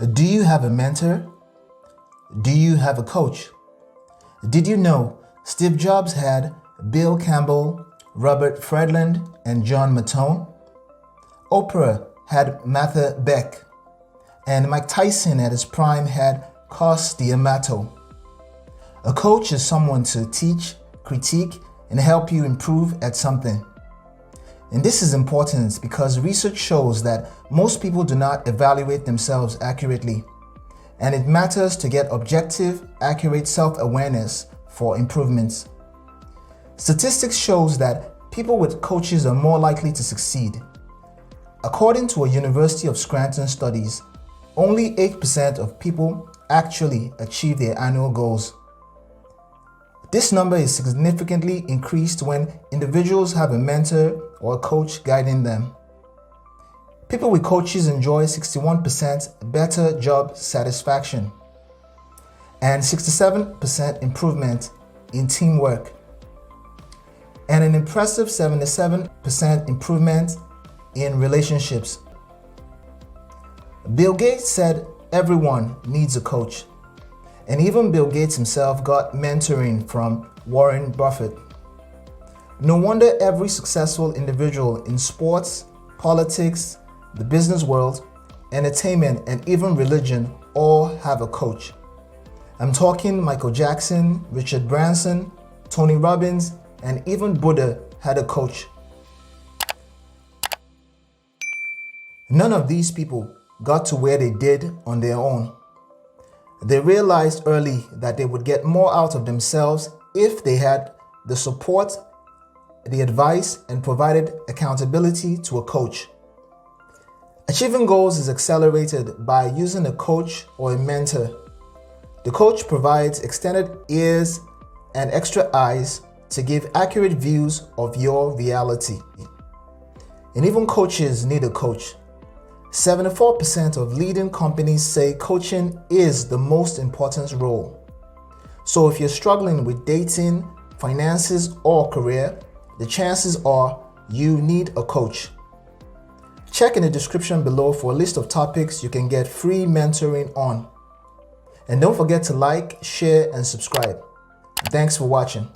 Do you have a mentor? Do you have a coach? Did you know Steve Jobs had Bill Campbell, Robert Friedland, and John Mattone? Oprah had Martha Beck, and Mike Tyson at his prime had Cos D'Amato. A coach is someone to teach, critique, and help you improve at something. And this is important because research shows that most people do not evaluate themselves accurately, and it matters to get objective, accurate self-awareness for improvements. Statistics shows that people with coaches are more likely to succeed. According to a University of Scranton studies, only 8% of people actually achieve their annual goals. This number is significantly increased when individuals have a mentor or a coach guiding them. People with coaches enjoy 61% better job satisfaction and 67% improvement in teamwork, and an impressive 77% improvement in relationships. Bill Gates said everyone needs a coach, and even Bill Gates himself got mentoring from Warren Buffett. No wonder every successful individual in sports, politics, the business world, entertainment, and even religion all have a coach. I'm talking Michael Jackson, Richard Branson, Tony Robbins, and even Buddha had a coach. None of these people got to where they did on their own. They realized early that they would get more out of themselves if they had the support, the advice, and provided accountability to a coach. Achieving goals is accelerated by using a coach or a mentor. The coach provides extended ears and extra eyes to give accurate views of your reality. And even coaches need a coach. 74% of leading companies say coaching is the most important role. So if you're struggling with dating, finances, or career, the chances are you need a coach. Check in the description below for a list of topics you can get free mentoring on. And don't forget to like, share, and subscribe. Thanks for watching.